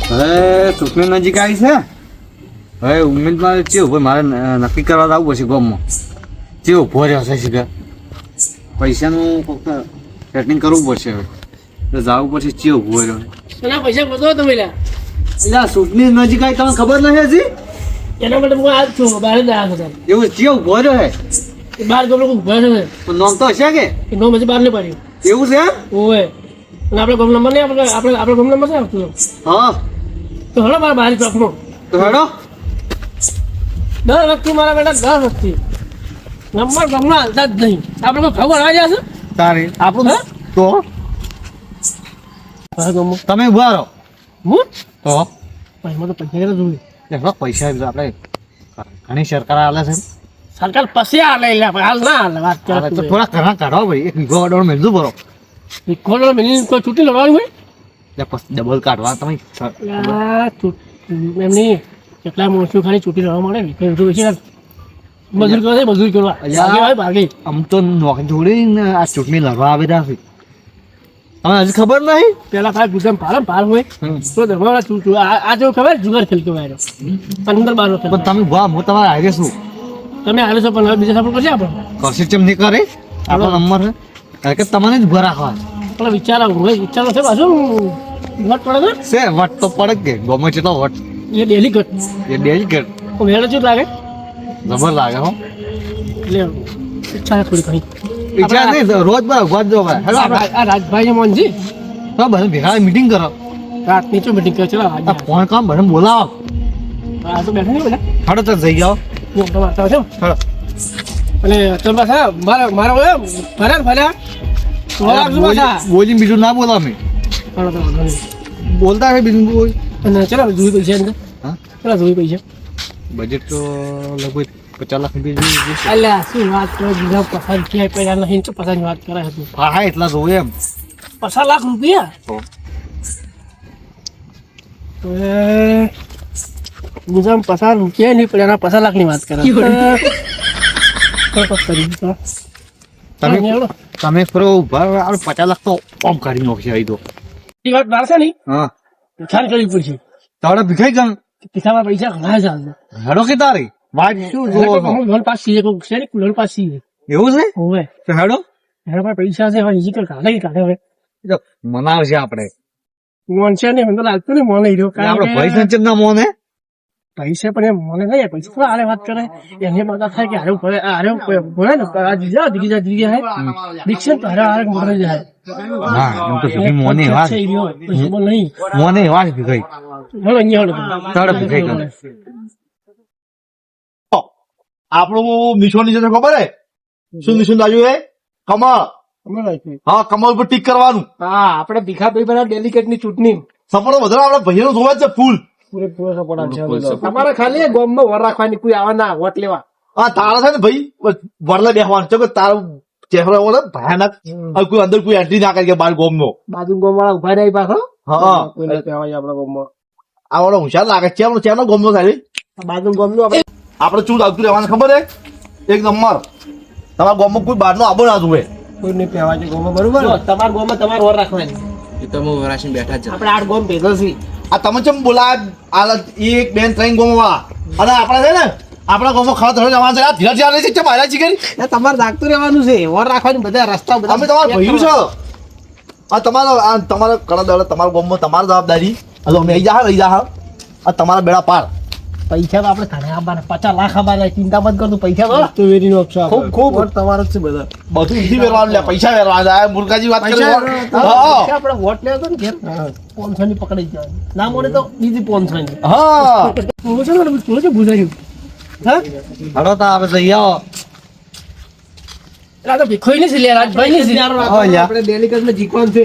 હવે ચૂંટણી નજીક આવી છે. હવે ઉમેદવાર ચેવું ભાઈ મારે નક્કી કરવા આવવું પડશે ગામમાં. ચેવો ઉભો રહ્યો છે શીખર પૈસાનું ફક્ત સેટિંગ કરવું પડશે. હવે તો જવું પડશે ચેવો ઉભો રહ્યો. એના પૈસા બધો તમે લ્યા. એટલે ચૂંટણી નજીક આવી તમને ખબર નથી હજી? એના માટે હું આજ છું બહાર જ આવ્યા હતા. એવું ચેવો ઉભો રહ્યો હે? બહાર ગમે લોકો ઉભા છે પણ નામ તો હશે કે? નો પછી બહાર નહીં પાડ્યું. એવું છે? ઓવે અને આપણે ગમ નંબર નહીં આપણે ગમ નંબર છે આપતો. હા તો હલો મારા બહાર ચોકમાં તો હેડો. દર વખતે મારા બેટા દર વખતે નંબર ગમના હાલતા જ નહીં. આપણે કોઈ ખબર આવી જશે તારી આપણું તો તમે ઉભા રહો. હું તો એમાં તો પૈસા કેટલા જોઈએ? પૈસા આપણે ઘણી સરકાર આલે છે. સરકાર પછી હાલે એટલે હાલ ના હાલે વાત તો કરે થોડા ઘણા કાઢો ભાઈ. એક વીઘો અડોળ મેળવું બરો ખોટો મિનિટ કોઈ છૂટી લડવાનું હોય ડબલ કાઢવા તમે. એમની કેટલા માણસો ખાલી છૂટી લડવા મળે ને કઈ બધું બેસી મજૂર કરવા છે મજૂર કરવા ભાઈ ભાગે. આમ તો નોકરી જોડી ને આ ચૂંટણી લડવા આવેલા છે. તમને હજી ખબર નહીં? પેલા ખાલી ગુજામ પાર હોય તો દરબાર આ જો ખબર જુગાર ખેલતો આવ્યો 15-12 પણ તમે વાહ હું તમારે હારે છું તમે આવે છો પણ હવે બીજા સપોર્ટ કરશે આપણે કરશે ચમ નહીં કરે. આપણો નંબર છે કે તમને જ ઉભા રાખવા પેલા વિચારો છે પાછું વટ પડે છે. વટ તો પડે કે ગમે છે તો વટ એ ડેલી કટ એ ડેલિકેટ મેળો શું લાગે જબર લાગે હો. એટલે ઈચ્છા થોડી ઘણી વિચાર નહીં રોજ બરાબર ગોત જો ભાઈ. હેલો આપણે આ રાજભાઈ મોહનજી તો બધા ભેગા મીટિંગ કરો. રાતની તો મીટિંગ કરે ચલો આ ફોન કામ બધા બોલાવો. આ તો બેઠા નહીં બધા હાડો તો જઈ જાઓ. હું તો વાંચતા છે હાડો અને તમે પાછા મારા ભર્યા બોલી બીજું ના બોલા અમે બોલતા છે બીજું કોઈ. અને ચલો જોઈ પૈસા અંદર હા ચલો જોઈ પૈસા બજેટ તો લગભગ 50 લાખ રૂપિયા જોઈએ. અલ્યા શું વાત કરો બીજા પસાર થયા પહેલા નહીં તો પસારની વાત કરાય હતી હા એટલા જોઈએ એમ 50 લાખ રૂપિયા ગુજામ 50 રૂપિયા નહીં પડ્યા 50 લાખની વાત કરે તમે ફરો ઉભા 50 લાખ તો ઓમ કાઢી નાખશે અહીં તો. એ વાત બહાર છે નહીં હા ખ્યાલ કરવી પડશે તારે ભીખાઈ ગયું પૈસામાં પૈસા ઘણા ચાલશે હેડો કે તારી વાત શું લોન પાસ છીએ લોન પાસ છીએ એવું છે હોવે તો હેડો એના પાસે પૈસા છે હવે ડિજિટલ કાઢે હવે મનાવશે આપણે. મોન છે ને મને તો લાગતું ને મોને રહ્યો આપણે ભાઈ સંચમ ના મોને પૈસા પણ એમ મને નહીં પૈસા થોડા આરે વાત કરે એને માતા થાય કે આરે બોલે ને આ દીદી હે દીક્ષિત તો હારે મોરે જાય હા એમ તો ભીખી મોને વાત નહીં મોને વાત ભીખાઈ બોલો અહીંયા તારે ભીખાઈ ગયું. આપણું મિશન છે ખબર હે શું મિશન લાગ્યું હે કમળ. હા કમળ પર ટીક કરવાનું. હા આપણે ભીખાભાઈ બધા ડેલિકેટ ની ચૂંટણી સપોર્ટ વધારે આપડે ભાઈઓ જોવા જ છે ફૂલ. પૂરેપૂરો સપોર્ટ આપશે તમારે ખાલી ગામમાં વર રાખવાની કોઈ આવે ના વોટ લેવા. હા તારા છે ને ભાઈ વડલા બેસવાનું છે તારો ચહેરો એવો ભયાનક કોઈ અંદર કોઈ એન્ટ્રી ના કરી કે બાર ગોમ નો બાજુ ગામ વાળા ઉભા રહી પાછો હા કોઈને કહેવાય આપણા ગામમાં આવડો હોશિયાર લાગે છે ચેનો ગોમ નો થાય બાજુ ગામનું આપણે આપડે શું લાગતું રહેવાનું ખબર હે એક નંબર તમારા ગામમાં કોઈ બહાર નો આબો ના જોવે કોઈને કહેવાય છે ગામમાં બરોબર તમારા ગામમાં તમારે વર રાખવાની એ તમે વરાશી બેઠા છે આપણે 8 ગામ ભેગો છે આ તમે ચમ બોલા આ 1 2 3 ગામ વાળા અને આપડે છે ને આપણા ગામમાં ખાવા ધરો જવાનું છે આ ધીરા ધીરા છે મારા ચીકરી તમારે રાખતું રહેવાનું છે વર રાખવાની બધા રસ્તા બધા અમે તમારા ભયું છો આ તમારા કડા દાડા તમારા ગામમાં તમારી જવાબદારી હવે અમે રહી જા આ તમારા બેડા પાર પૈસા તો આપણે ઘણા આબાના 50 લાખ આબાના ચિંતા મત કરતું પૈસા તો વેરીનો ઓપ્શન ખૂબ ખૂબ તમારો જ છે બધા બધું ઈઝી વેરવાનું લે પૈસા વેરવાના આ મુર્ગાજી વાત કરે આપણે વોટ લેવો તો ને ઘેર 500 ની પકડી જાય ના મળે તો બીજી 500 ની હા પૂછો છે બુજાર્યું હા હેડો તા આપણે જઈ આવો. આ તો ભીખોઈ ની છે લે રાજભાઈ ની છે આપણે ડેલિકેટ માં જીકવાન છે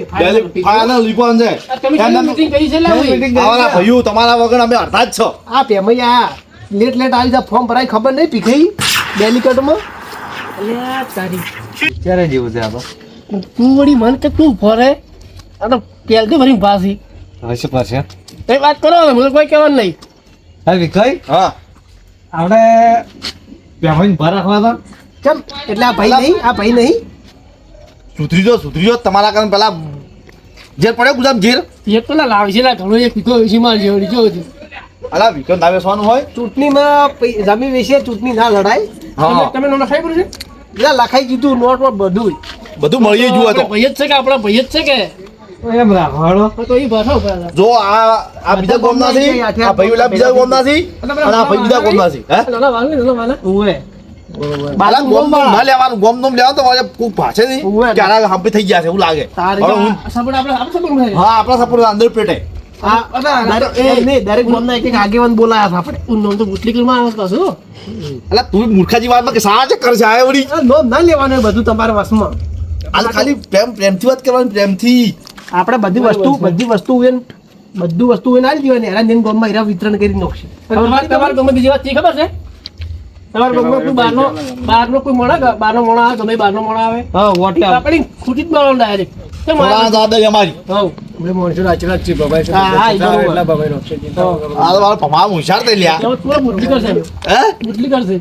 ફાઇનલ લીકોન છે તમે મીટિંગ કરી છે લે આવરા ભયું તમારા વગર અમે અડધા જ છો આ પેમૈયા લેટ આવી જા ફોર્મ ભરાય ખબર નહીં ભીખઈ ડેલિકેટ માં અલ્યા તારી ક્યારે જેવું છે આ તો તું વળી મન કે તું ફરે આ તો પેલથી ભરી પાસી હશે પાસે એ વાત કરો મને કોઈ કહેવાનું નહીં હા ભીખાઈ હા આપણે બેહોઈને ભર રાખવા હતા કેમ એટલે આ ભાઈ નહીં સુધરી જો તમારા કારણ પેલા જેર પડ્યો ગુજામ જેર એક તો લાવશે લા ઘણો એક પીકો વિશે માર જેવડી જો હતી. અલા વિક્રમ ના બેસવાનું હોય ચૂંટણીમાં જમીન વિશે ચૂંટણી ના લડાય. તમે નોનો ખાઈ પડશે એટલે લખાઈ દીધું નોટ માં બધું. બધું મળી જુઓ તો ભાઈ જ છે કે આપણા ભાઈ જ છે કે એમ રાખવાડો. તો એ ભાષા ઉપર જો આ બીજા ગોમના છે આ ભાઈ ઓલા બીજા ગોમના છે અને આ ભાઈ બીજા ગોમના છે હે નાના વાલે ઉવે બાલા ગોમ ના લેવાનું ગોમ નોમ લેવાનું તો મારે કોઈ ભાષે નહીં કે આના હાંપી થઈ ગયા છે એવું લાગે તારી હવે હું સપોર્ટ આપણે સપોર્ટ હા આપણા સપોર્ટ અંદર પેટે દરેક ગામના એક એક આગેવાન બોલાયા હતા આપણે. ઉન્નો તો ગુટલી માં આવે પાછો અલા તું મૂર્ખાજી વાતમાં કે સારા ચક્કર છે આ વળી નોંધ ના લેવાનું હોય બધું તમારા વશમાં. આ ખાલી પ્રેમથી વાત કરવાની પ્રેમથી આપણે બધી વસ્તુ બધું વસ્તુ હોય ના દેવાની. એના દિન ગામમાં હીરા વિતરણ કરી નાખશે. તમારે ગમે બીજી વાત ખબર છે તમારે ગમે કોઈ બહારનો કોઈ મોણા બહારનો મોણા આવે ગમે બહારનો મોણા આવે હા વોટ લે આપણે ખૂટી જ મારવાનું ડાયરેક્ટ થોડા દાદા અમારી આપણે મોણસો આચરાત છે બબાઈ છે. હા, હા, એ બરોબર. એટલા બબાઈ નો છે. આ તો મારો ભમામ હોશિયાર થઈ લ્યા થોડા બુદ્ધિ કરશે હે બુદ્ધિ કરશે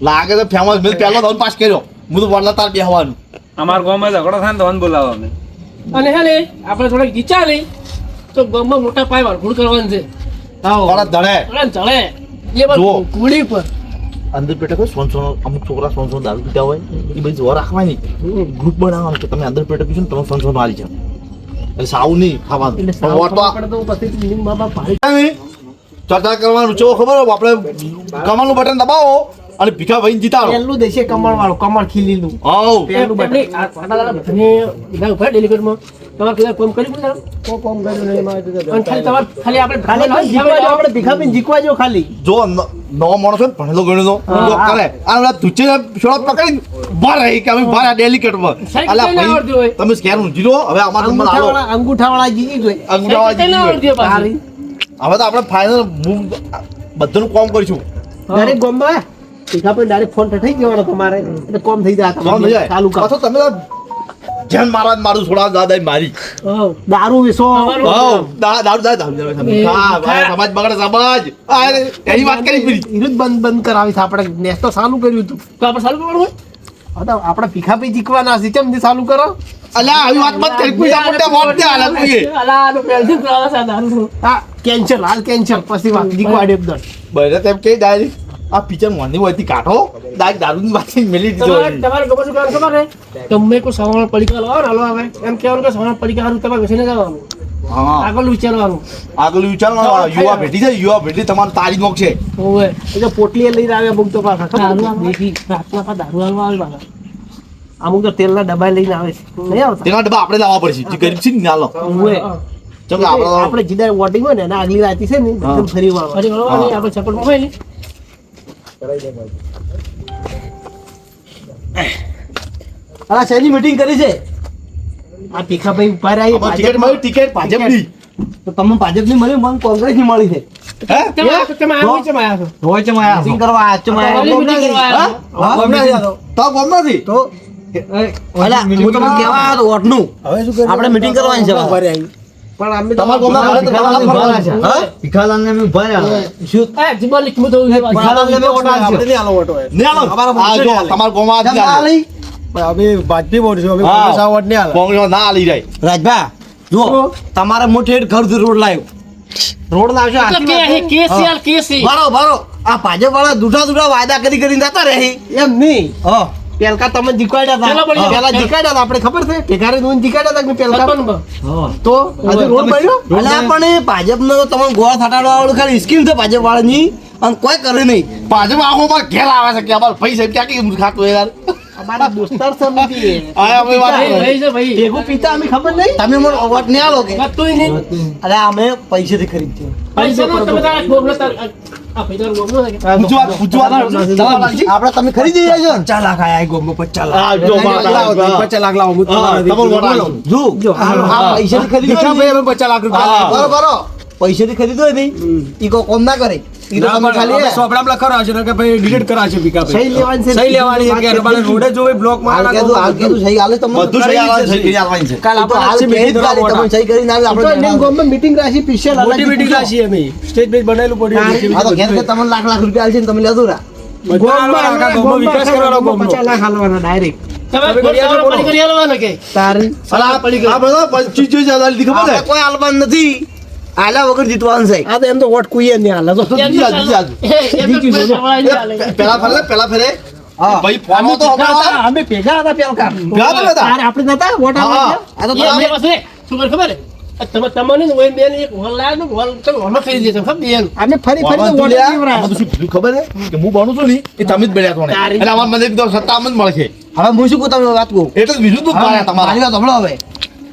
લાગે તો ફેમસ મેં પહેલો ધોન પાસ કર્યો હું તો વડલા તાર બેહવાનું અમાર ગામમાં ઝઘડો થાય ને તો બોલાવો અમે અને હે ને આપણે થોડા ગીચા લઈ તો ગામમાં મોટા પાય વાળફોડ કરવાનું છે વડા ધડે ચડે એ જુઓ. બધું કુડી પર અંદર પેટે કોઈ સોનસો અમુક છોકરા સોનસો દારૂ પીતા હોય એ બધી જોવા રાખવાની ગ્રુપ બનાવવાનું કે તમે અંદર પેટે પીશો ને તમે સોનસો મારી જાવ એટલે સાવું નહીં ખાવાનું એટલે પણ વોટ સાવ ખબર પડે તો પછી મિનિંગ માં બાપ ભારે. ચર્ચા કરવાનું ચો ખબર હોય આપણે કમળનું બટન દબાવો અને ભીખા ભાઈ જીતાડો પહેલું દેશે કમળ વાળું કમળ ખીલીલું. આવ પહેલું બટન. ડેલિકેટમાં તમારે કદાચ કોમ કરી બોલે કોમ કર્યું નહીં એમાં તો અને ખાલી તમારે ખાલી આપણે ખાલી જીકવા જો આપણે ભીખાબેન જીકવા જો ખાલી. જો નવો માણસ હોય ને ભણેલો ગણેલો જો કરે આ ઓલા તુચ્છે છોડા પકડી બાર રહી કે અમે બાર ડેલિકેટમાં સાહેબ, અલા કઈ ના આવડતું ભાઈ હોય. તમે સ્કેર ઊંઘી લો હવે અમાર નંબર આલો અંગૂઠાવાળા જીકી જોઈ. અંગૂઠાવાળા કઈ ના આવડતી હોય પાછી. તારી. હવે તો આપણે ફાઇનલ બધાનું કામ કરીશું દરેક ગામમાં ભીખાબેન ડાયરેક્ટ ફોન થઈ જવાનો તમારે એટલે કોમ થઈ જાય કામ થઈ જાય ચાલુ કામ. પાછો તમે તો જેન મારા મારું છોડા દાદા મારી દારૂ વેસો તમારું- હા દારૂ હા ભાઈ સમાજ બગડે સમાજ આ એની વાત કરી પડી વિરુદ્ધ બંધ કરાવી છે આપણે નેસ તો ચાલુ કર્યું હતું. તો આપણે ચાલુ કરવાનું હોય હવે તો આપણે ભીખાભાઈ જીકવાના છે કેમ ચાલુ કરો. અલ્યા આવી વાત મત કરી કોઈ આપણે વોટ દે હાલ કોઈ અલા આનો પેલથી કરાવે છે આ દારૂ. હા કેન્સર હાલ કેન્સર પછી વાત જીકવાડે એકદમ. બરે તેમ કે ડાયરેક્ટ આ પિક્ચર મોની હોયથી કાઢો ડાયરેક્ટ દારૂની વાત મેલી દીધો તમારે ગમે શું કરવાનું ખબર છે તમે કોઈ સવાલ પડીકા લાવો ને હાલો આવે એમ કહેવાનું કે સવાલ પડીકા હારું તમારે ઘસીને જવાનું હા આગળ વિચારવાનું આગળ વિચારવાનું યુવા પેઢી છે યુવા પેઢી તમારે તારી નોક છે ઓવે એટલે પોટલી લઈને આવ્યા અમુક તો પાછા દારૂ ખબર આવે. દેખી. રાતના પા દારૂ હાલવા આવે પાછા. અમુક તો તેલના ડબ્બા લઈને આવે છે નહીં આવતા. તેના ડબ્બા આપણે લાવવા પડશે જે ગરીબ છે ને ના લો ઉવે. ચલો આપણે આપણે જીદા વોટિંગ હોય ને એના આગલી રાતી છે ને એકદમ ફરી વાળવા. ફરી વળવાની આપણે સપોર્ટમાં હોય ને અલા શેની મીટિંગ કરી છે આ ભીખાભાઈ ઉભા રહ્યા અમારે ટિકિટ મળી ટિકિટ ભાજપની તો તમને ભાજપની મળી મને કોંગ્રેસની મળી છે. હે તમે આવ્યા છો? હોય છે માયા meeting કરવા આયા છો માયા. તમારી meeting કરવા આવ્યા છો? હા? તો ગમ નથી તો અલા હું તમને કહેવા આવ્યો તો વોટનું આપણે મીટિંગ કરવાની છે પણ અમે તમારા ગામના ભલે તો તમારા ગામના છે. હા? ભીખાલાલને અમે ઉભા રહ્યા શું એ જીબા લીકમું થયું છે પાછું. ભીખાલાલને મેં વોટ આપ્યો. ને આલો આ જો તમારા ગામમાં આજ કેમ ના આલે. લઈ? હા. કોંગ્રેસ ના આલી જાય રાજભા જો તમારે મોટે ઘર રોડ લાવ્યો રોડ લાવશો મતલબ કે અહીં કેસીઆર કેસી. બરો આ ભાજપ વાળા દૂધા વાયદા કરી જતા રહે એમ નહીં હા પેલકા તમે જીકાડ્યા પેલા બની હતા પેલા જીકાડ્યા હતા આપણે ખબર છે ટેકારે દોન જીકાડ્યા હતા કે પેલકા સરપંચમાં. તો આજે રોડ બન્યો અલા પણ એ ભાજપનો તો તમને ગોળ થટાડવા વાળું ખાલી સ્કીમ છે ભાજપ વાળાની અને કોઈ કરે નહીં ભાજપ આખો માં ઘેર આવે છે કે અમારે પૈસા ક્યાં કે ખાતું યાર અમારા દોસ્તાર સમિતિ આયા અમે વાત ભાઈ, કરો. ભાઈ છે ભાઈ. ભેગું પીતા અમે ખબર નહીં તમે મને વોટ નહીં આલો કે વાતોય નહીં. અરે અમે પૈસેથી ખરીદીએ પૈસાનો તમે તારા ગોમનો તાર- આ ભાઈ તારો ગોમનો છે કે? પૂછવા આપણે તમે ખરીદી જાય છો 50 લાખ આયા ગોમો 50 લાખ આ જો મારા લાખ લાવો તમારું વોટ આલો. જો આ પૈસાથી ખરીદી બરો પૈસાથી ખરીદો નહીં ઈ કો કોમ ના કરે ઈ તો તમે ખાલી સહી લેવાની છે સહી લેવાની છે કે રબાને રોડે જોવે બ્લોક હાલ કીધું સહી હાલે તમને બધું સહી આલવાનું છે, સહી આલવાની છે. કાલ આપણે હાલ કહી જ ગાડી તમને સહી કરીને આવે આપણે ગોમમાં મીટિંગ રાખી સ્પેશિયલ મોટી મીટિંગ રાખી અમે સ્ટેજ પેજ બનાવેલું પડ્યું આ તો ઘેર ઘેર તમને લાખ રૂપિયા આલશે ને તમે લેજો રા ગોમમાં વિકાસ કરવાનો ગોમનો. 50 લાખ હાલવાના ડાયરેક્ટ તમે પડી કરી આલવાનો કે તારી અલા આ બધા 25,000 લીધી ખબર આપણે છે કોઈ આલવાન નથી આલા વગર જીતવાનું છે આ તો એમ તો વોટ કોઈ નહીં હાલે તો પેલા ફેરે ભાઈ ફોન તો અમે ભેગા હતા પેલા આપણે નતા વોટ આ તો અમે પાસે શું ખબર હે તમે તમને ને ઓય બેન એક હોલ લાયા ને હોલ તમે હોલ ખરીદી દેજો ખબર બેન અમે ફરી વોટ શું ખબર છે કે હું ભણું છું ને એ તમે જ બેડ્યા છો ને એટલે અમાર મને એકદમ સત્તા જ મળે છે હવે હું શું કહું તમને વાત કહું એટલે જ બીજું તો પાડ્યા તમારા મારી વાત હમણાં હવે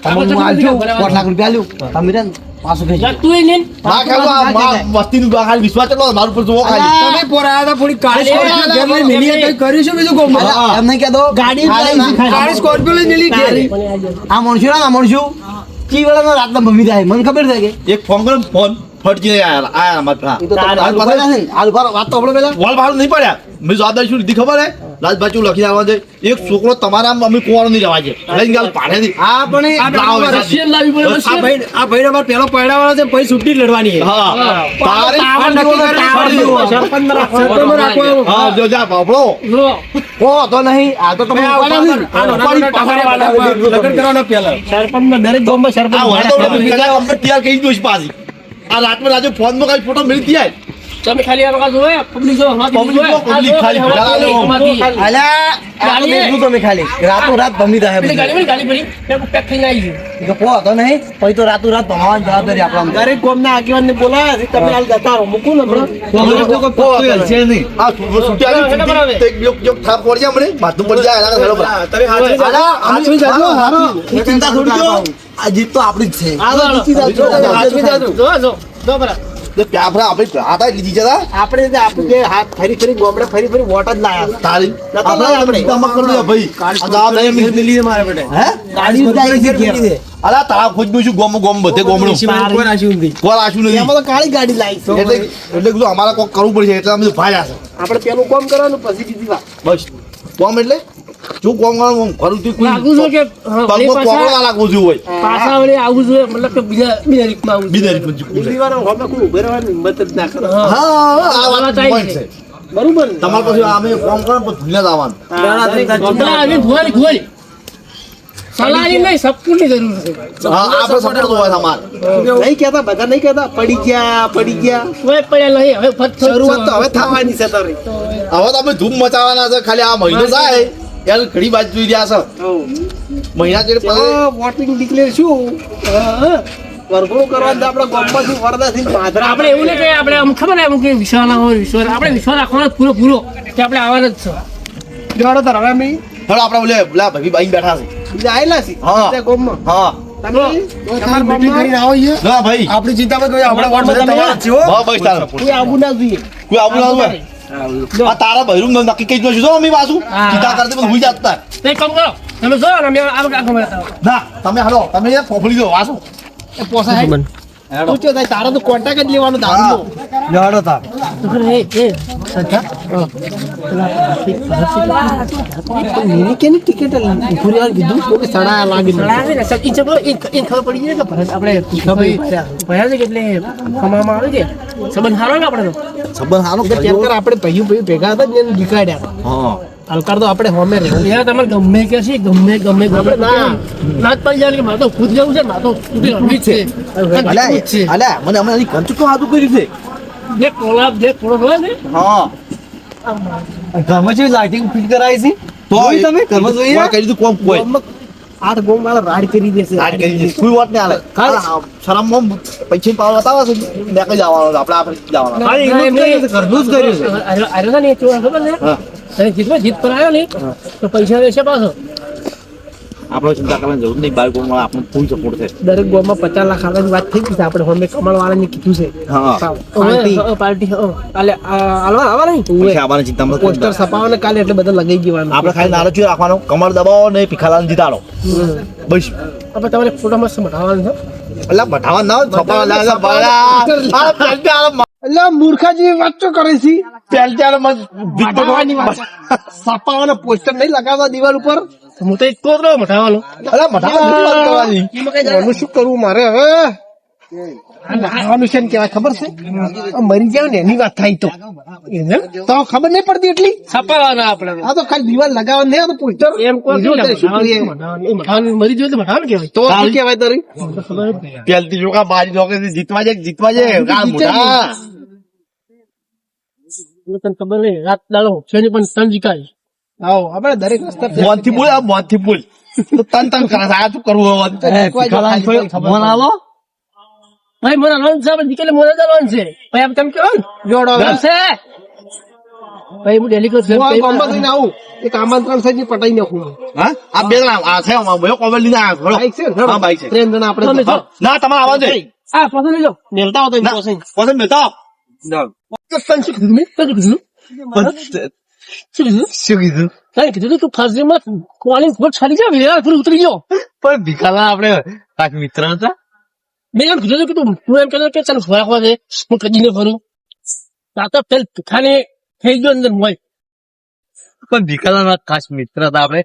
તમે હું આલજો 4 લાખ રૂપિયા આલ્યું તમે રે પાછું કહી જા તું ને ના ખાલી વસ્તીનું ખાલી વિશ્વાસ કેટલો મારું પર જોવો ખાલી તમે પોરાયા હતા થોડી કાળી સ્કોર્પિયો ઘેર લઈને મિલી કઈ કર્યું છે બીજું કોમ એમ નહીં કહેતો ગાડી કાળી સ્કોર્પિયો લઈને મિલી ઘેર આ મણશું કી વેળાનો રાતના ભમી જાય મને ખબર છે કે એક ફોન કરો ફોન ફટકી આયા અમારા ઈ તો તમને હાલ પકડ્યા છે ને હાલ વાત તો આપણે પેલા વોલ ભાડું નહીં પડ્યા મેં જવાબદારી શું લીધી ખબર હે રાજભાઈ શું લખી આવવા છે એક છોકરો તમારા અમે કોણ નહીં જવા છે લઈને ગાલ પાડેથી આ પણ રશિયન લાવી પડે આ ભાઈ અમાર પેલો પૈડાવાળો છે પછી છૂટી લડવાની છે હા તારે સરપંચ રાખો હા જો જા બાપડો ઓ તો નહીં આ તો તમે લગન કરવાનો પેલા સરપંચ માં દરેક ગામમાં સરપંચ આ વાતો બીજા અમને તૈયાર કરી દોશ પાછી આ રાતમાં રાજુ ફોન માં કઈ ફોટો મળી જાય તમે ખાલી આ વખત જોયે પબ્લિક જો Public ખાલી અલ્યા આ તો દેખું તમે ખાલી રાતો રાત ભમી જાય ગાડી પડી પેક થઈને આવી ગયું તો કો તો નહીં પછી તો રાતો રાત ભમાવાની જવાબદારી આપણા દરેક ગામના આગેવાનને બોલાયા છે તમે હાલ જતા રહો મૂકું ને હમણાં આ છૂટી આવી તો એક જો થાપ પડી જાય મને માથું પડી જાય એના હેલો બરા તમે હાથવી જાજો એ ચિંતા થોડી કરો આ જીત તો આપણી જ છે હાથવી જાજો જો બરા તો પ્યાફરા આપણે આતા લીધી જતા આપણે આપણે હાથ ફરી ફરી ગોમડે ફરી ફરી વોટ જ લાયા તારી આપણે આપણે કામ કરી લે ભાઈ આ જવાબદારી મિલી લીધે મારે બેટે હે ગાડી જાય છે ઘેર. અલા તારા ખોજનું શું ગોમ બધે ગોમડું કોઈ રાખ્યું નથી કોલ આશું નહીં એમાં તો કાળી ગાડી લાવી છે એટલે કીધું અમારે કોક કરવું પડશે એટલે અમે ભાડ્યા છે આપણે પેલું કામ કરવાનું પછી બીજી વાત બસ કોમ એટલે શું કોમ કરવાનું કરું તું કોઈ લાગુ છે કે પગમાં કોકડો ના લાગવું જોઈએ હોય પાછા વળી આવું જોઈએ મતલબ કે બીજા રીતમાં આવું બિનારી પંચી બીજી વાર હવે કોઈ ઉભે રહેવાની હિંમત જ ના કરે હા આ વાત point છે બરોબર ને? તમારે પછી અમે કોમ કરો પણ ભૂલ્યા જવાનું ઘોડી સલાહની નહીં સપોર્ટની જરૂર છે હા આપણે સપોર્ટ તો હોય અમારે નહીં કહેતા બધા નહીં કહેતા પડી ગયા કોઈ પડ્યા નહીં હવે ફટ શરૂઆત તો હવે થવાની છે તારી હવે તો અમે ધૂમ મચાવવાના છે ખાલી આ મહિનો જાય યાર ઘડી બાજુ જોઈ રહ્યા છે મહિના ચેડ પડે વોટિંગ ડિક્લેર શું વરઘોડું કરવા દે આપણા ગામમાંથી વરદાથી પાદરા આપણે એવું નહીં કે આપણે આમ ખબર ને અમુક વિશ્વાસ ના હોય વિશ્વાસ આપણે વિશ્વાસ રાખવાનો જ પૂરો કે આપણે આવવાના જ છે જોડો તાર હવે અમે હવે આપણે બોલા ભાઈ બાઈ બેઠા છે બીજા આયેલા છે હા. ત્યાં ગામમાં હા તમે તમારી મીટિંગ કરીને આવો અહીંયા ના ભાઈ આપણી ચિંતા મત કરો આપણે વોટ બધા તમારા જ છે હો હા બસ તારા કોઈ આબુ ના જોઈએ કોઈ આવું ના હોય આ તારા બહેરું નક્કી કહી દઉં છું જો અમે પાછું ચિંતા કરતી પણ હુઈ જાતા એક કામ કરો તમે જો ને અમે આ કામ કરતા ના તમે હાલો તમે યાર ફોફળી દો વાસો એ પોસા તું ચો થાય તારા તો કોન્ટેક્ટ જ લેવાનો દારૂ લડો તાર મેની કેની ટિકિટ પૂરી વાર કીધું કોઈ સડા લાગી ખબર પડી જાય કે ભરત આપણે ભયા છે કે એટલે કમાવામાં આવે છે સંબંધ સારો ને આપણે તો સંબંધ હાલો કેમ આપણે ભાઈઓ ભેગા હતા ને એને નીકળ્યા હા હલકાર તો આપણે હોમે રહેવું યાર તમારે ગમે કે છે ગમે આપણે ના જ પડી જાય કે મારે તો ખુદ જવું છે મારે તો ખુદ રમવી જ છે અલ્યા મને અમે અહીં કંચુક તો હાથું કર્યું છે જે કોલાબ જે કોળો હોય ને હા ઘરમાં જે લાઇટિંગ ફિટ કરાવી છે તો જોઈ તમે ઘરમાં જોઈએ કોઈ કરી દીધું કોમ કોઈ આઠ ગોમ વાળા રાડ કરી દેશે આજ કરી દીધું કોઈ વાત નહીં હાલે શરમમાં પૈસા પાવ બતાવે છે મેં કઈ જવાનું આપણે જવાનું ખાલી એનું જ કર્યું છે, ઘરનું જ કર્યું છે આર્યો ને ખબર ને હા અને જીત પર આવ્યો ને તો પૈસા દેશે પાછો આપણે ચિંતા કરવાની જરૂર નહીં બાળકો આપણને ફૂલ સપોર્ટ છે દરેક ગોમાં 50 લાખ આલવાની વાત થઈ ગઈ છે આપણે હોમે કમળ વાળાને કીધું છે હા પાર્ટી કાલે આવા નહીં પૈસા આવવાની ચિંતા મત પોસ્ટર કરતા. છપાવવાને કાલે એટલે બધા લગાઈ જવાનું આપણે ખાલી નાનો ચૂર રાખવાનો કમર દબાવો ને ભીખાલાલ જીતાડો બસ આપણે તમારે ફોટો મસ્ત બનાવવાનો છે એટલે બઠાવા ના છપાવા લાગે બાળા એટલે મૂર્ખા જેવી વાત તો કરે છે છપાવાની છપાવવાના પોસ્ટર નહીં લગાવવા દિવાલ ઉપર હું તો એક કોતરો મટાવાનો અલા બઠાવા એનું શું કરવું મારે હવે આ નાહવાનું છે ને કેવાય ખબર છે આ મરી જાય ને એની વાત થાય તો એને તો ખબર નહીં પડતી એટલી છપાવાના આપણે આ તો ખાલી દીવાલ લગાવવા નહીં આ તો પોસ્ટર એમ કોઈ બીજું નહીં શું કરીએ? મરી જોઈએ તો ભગવાન કહેવાય તો શું કહેવાય તારી પેલથી જો કા બારી નોકે જીતવા જાય કા મોટા તને ખબર નહીં રાત દાડો છે ને પણ તન જીકાય આવો આપણે દરેક રસ્તા મોનથી બોલ આ મોનથી બોલ તો તન કરે આ શું કરવું હવે ફોન આલો ભાઈ મને લોન છે આપણે દીકરી મને લોન છે ભાઈ આપ તમે કેવો જોડો લોન છે ભાઈ હું ડેલી કરું હું આ ગામમાં જઈને આવું એક આમંત્રણ છે પટાઈ નાખું હા આ બે જણા આ છે મેં કોમેન્ટ લીધા બાઈક છે હા બાઈક છે ત્રણ જણા આપણે ના તમારે આવવા દે આ પસંદ લેજો મેલતા હોતો ના, પસંદ મેળતા તને શું કીધું મેં તને કીધું શું કીધું શું કીધું તને કીધું તું ફરજીમાં કોલિંગ ફોટ છાડી જાય યાર પૂરું ઉતરી ગયો પણ ભીખાલા આપણે કાક મિત્ર હતા મેં એમ કીધું કે તું એમ કહેતો કે ચાલ ફરવા દે હું કદી ને ફરું તાતો પેલ ખાને થઈ ગયો અંદર હોય પણ ભીખાલા ખાસ મિત્ર હતા આપણે